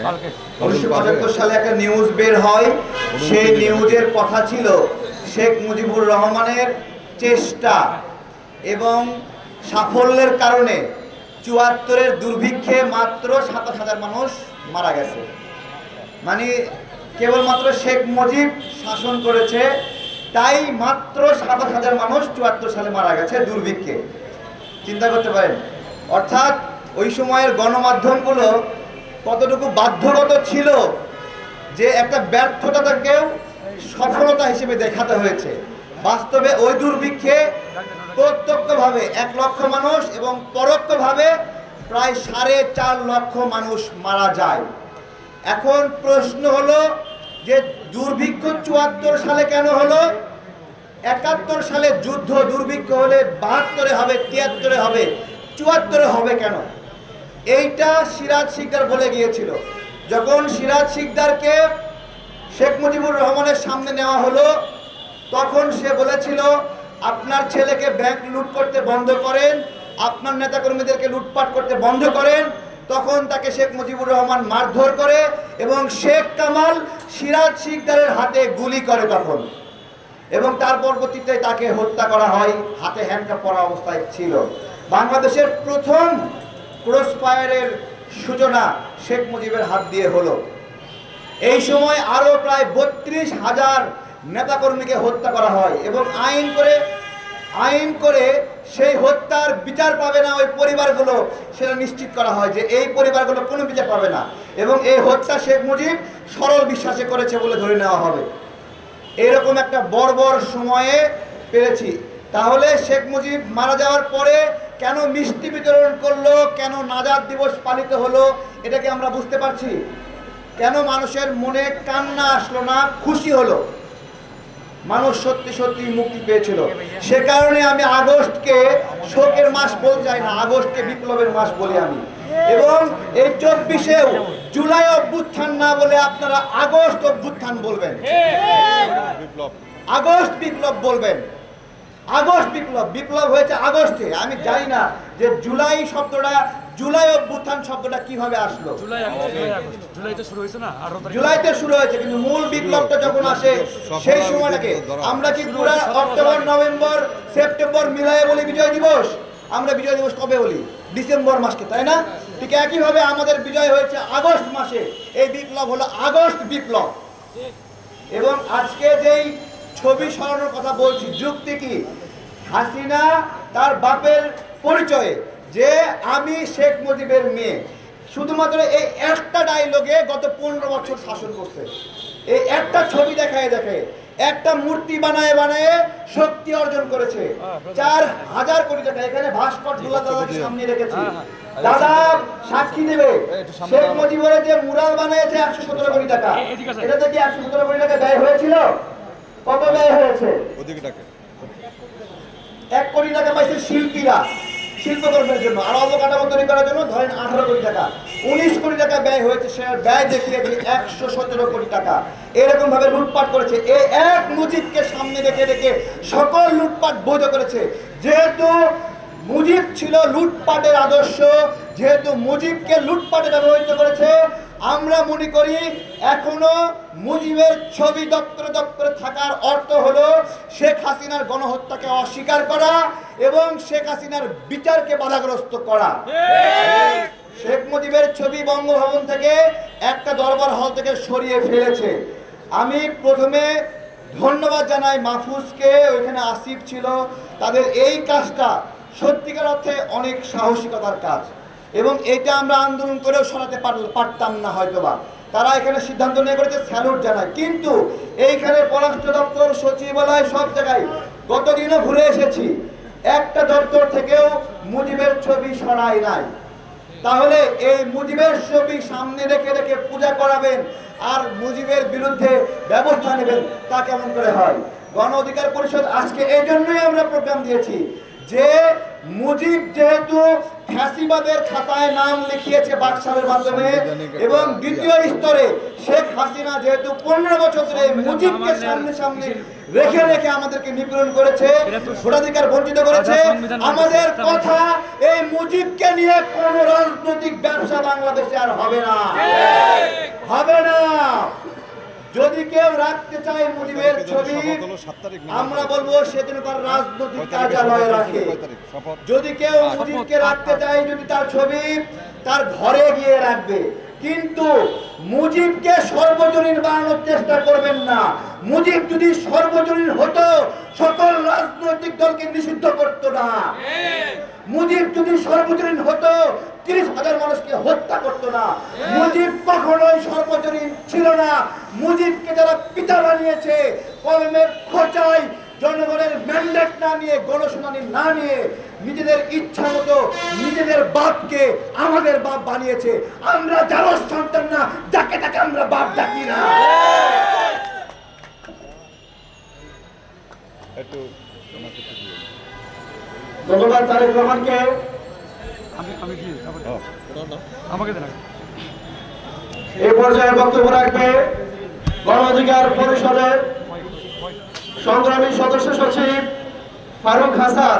1975 সালে একটা নিউজ বের হয়, সেই নিউজের কথা ছিল শেখ মুজিবুর রহমানের চেষ্টা এবং সাফল্যের কারণে ৭৪-এর দুর্ভিক্ষে মাত্র ২৭,০০০ মানুষ মারা গেছে। মানে কেবলমাত্র শেখ মুজিব শাসন করেছে তাই মাত্র ২৭,০০০ মানুষ ৭৪ সালে মারা গেছে দুর্ভিক্ষে। চিন্তা করতে পারেন, অর্থাৎ ওই সময়ের গণমাধ্যমগুলো কতটুকু বাধ্যগত ছিল যে একটা ব্যর্থতাকেও সফলতা হিসেবে দেখাতে হয়েছে। বাস্তবে ওই দুর্ভিক্ষে প্রত্যক্ষভাবে ১ লক্ষ মানুষ এবং পরোক্ষভাবে প্রায় ৪.৫ লক্ষ মানুষ মারা যায়। এখন প্রশ্ন হলো যে দুর্ভিক্ষ ৭৪ সালে কেন হলো? ৭১ সালে যুদ্ধ, দুর্ভিক্ষ হলে ৭২-এ হবে, ৭৩-এ হবে, ৭৪-এ হবে কেন? এইটা সিরাজ শিকদার বলে গিয়েছিল। যখন সিরাজ শিকদারকে শেখ মুজিবুর রহমানের সামনে নেওয়া হলো তখন সে বলেছিল, আপনার ছেলেকে ব্যাংক লুট করতে বন্ধ করেন, আপনার নেতাকর্মীদেরকে লুটপাট করতে বন্ধ করেন। তখন তাকে শেখ মুজিবুর রহমান মারধর করে এবং শেখ কামাল সিরাজ শিকদারের হাতে গুলি করে তখন, এবং তার পরবর্তীতে তাকে হত্যা করা হয়। হাতে হ্যান্ডকাপ পরা অবস্থায় ছিল। বাংলাদেশের প্রথম ক্রস ফায়ারের সূচনা শেখ মুজিবের হাত দিয়ে হলো। এই সময় আরও প্রায় ৩২,০০০ নেতাকর্মীকে হত্যা করা হয় এবং আইন করে সেই হত্যার বিচার পাবে না ওই পরিবারগুলো, সেটা নিশ্চিত করা হয় যে এই পরিবারগুলো কোনো বিচার পাবে না এবং এই হত্যা শেখ মুজিব সরল বিশ্বাসে করেছে বলে ধরে নেওয়া হবে। এরকম একটা বর্বর সময়ে পেরেছি। তাহলে শেখ মুজিব মারা যাওয়ার পরে কেন মিষ্টি বিতরণ করলো, কেন নাজাত দিবস পালিত হলো, এটাকে আমরা বুঝতে পারছি। কেন মানুষের মনে কান্না আসলো না, খুশি হলো? মানুষ সত্যি সত্যি মুক্তি পেয়েছিল। সে কারণে আমি আগস্টকে শোকের মাস বলতে চাই না, আগস্টকে বিপ্লবের মাস বলি আমি। এবং এই ২৪-এও জুলাই অভ্যুত্থান না বলে আপনারা আগস্ট অভ্যুত্থান বলবেন, আগস্ট বিপ্লব বলবেন। আগস্ট বিপ্লব হয়েছে আগস্টে। আমি জানি না যে জুলাই শব্দটা, জুলাই অভ্যুত্থান শব্দটা কিভাবে আসলো। জুলাইতে শুরু হয়েছে, কিন্তু মূল বিপ্লবটা যখন আসে সেই সময়টাকে আমরা কি পুরো অক্টোবর, নভেম্বর, সেপ্টেম্বর মিলায়ে বলি বিজয় দিবস? আমরা বিজয় দিবস কবে বলি? ডিসেম্বর মাসকে, তাই না? ঠিক একইভাবে আমাদের বিজয় হয়েছে আগস্ট মাসে। এই বিপ্লব হলো আগস্ট বিপ্লব। এবং আজকে যেই ছবি সরানোর কথা বলছি, যুক্তি কি? হাসিনা তার বাপের পরিচয়ে যে আমি শেখ মুজিবের মেয়ে, শুধুমাত্র এই একটা ডায়লগে গত ১৫ বছর শাসন করছে। এই একটা ছবি দেখায় একটা মূর্তি বানায় শক্তি অর্জন করেছে। ৪,০০০ কোটি টাকা এখানে ভাস্কর দুলা দাদাকে সামনে রেখেছি, দাদা সাক্ষী দেবে। শেখ মুজিবের যে মুরাল বানিয়েছে ১১৭ কোটি টাকা, এটাতে কি ১১৭ কোটি টাকা ব্যয় হয়েছিল? কত ব্যয় হয়েছে? ১ কোটি টাকা পাইছে শিল্পীরা, শিল্পকর্মের জন্য, আর অবকাঠামো তৈরি করার জন্য ধরেন ১৮ কোটি টাকা। ১৯ কোটি টাকা ব্যয় হয়েছে। সে ব্যয় দেখিয়ে দিয়ে ১১৭ কোটি টাকা এরকম ভাবে লুটপাট করেছে। এই এক মুজিবকে সামনে রেখে সকল লুটপাট বৈধ করেছে। যেহেতু মুজিব ছিল লুটপাটের আদর্শ, যেহেতু মুজিবকে লুটপাটে ব্যবহৃত করেছে, আমরা মনে করি এখনো মুজিবের ছবি দপ্তরে থাকার অর্থ হলো শেখ হাসিনার গণহত্যাকে অস্বীকার করা এবং শেখ হাসিনার বিচারকে বাধাগ্রস্ত করা। শেখ মুজিবের ছবি বঙ্গভবন থেকে একটা দরবার হল থেকে সরিয়ে ফেলেছে। আমি প্রথমে ধন্যবাদ জানাই মাহফুজকে, ওইখানে আসিফ ছিল, তাদের এই কাজটা সত্যিকার অর্থে অনেক সাহসিকতার কাজ এবং এটা আমরা আন্দোলন করেও সরাতে পারতাম না হয়তোবা। তারা এখানে সিদ্ধান্ত নিয়ে করেছে, স্যালুট জানায়। কিন্তু এইখানে পররাষ্ট্র দপ্তর, সচিবালয়, সব জায়গায় গতদিনও ঘুরে এসেছি, একটা দপ্তর থেকেও মুজিবের ছবি সরাই নাই। তাহলে এই মুজিবের ছবি সামনে রেখে পূজা করাবেন আর মুজিবের বিরুদ্ধে ব্যবস্থা নেবেন, তা কেমন করে হয়? গণ অধিকার পরিষদ আজকে এই জন্যই আমরা প্রোগ্রাম দিয়েছি যে মুজিব যেহেতু ফ্যাসিবাদের খাতায় নাম লিখিয়েছে বাকশালের মাধ্যমে এবং দ্বিতীয় স্তরে শেখ হাসিনা যেহেতু ১৫ বছর ধরে মুজিবকে সামনে রেখে আমাদেরকে নিপীড়ন করেছে, ভোটাধিকার বঞ্চিত করেছে, আমাদের কথা এই মুজিবকে নিয়ে কোন রাজনৈতিক ব্যবসা বাংলাদেশে আর হবে না। কেউ রাখতে চায় মুজিবের ছবি, আমরা বলবো সেদিন তার রাজনৈতিক কার্যালয়ে রাখে। যদি কেউ মুজিবকে রাখতে চায়, যদি তার ছবি তার ঘরে গিয়ে রাখবে, কিন্তু মুজিবকে সর্বজনীন বানানোর চেষ্টা করবেন না। মুজিব যদি সর্বজনীন হতো সকল রাজনৈতিক দলকে নিষিদ্ধ করতো না। মুজিব যদি সর্বজনীন হতো 30,000 মানুষকে হত্যা করতো না। মুজিব কখনোই সর্বজনীন ছিল না। মুজিবকে যারা পিতা বানিয়েছে কলমের খোঁচায়, জনগণের ম্যান্ডেট না নিয়ে, গণশুনানি না নিয়ে, নিজেদের ইচ্ছা মতো নিজেদের বাপকে আমাদের বাপ বানিয়েছে। আমরা যার সন্তান না, যাকে তাকে আমরা বাপ ডাকি না। ধন্যবাদ তারেক রহমানকে। এই পর্যায়ে বক্তব্য রাখবে গণ অধিকার পরিষদের সংগ্রামী সদস্য সচিব ফারুক হাসান।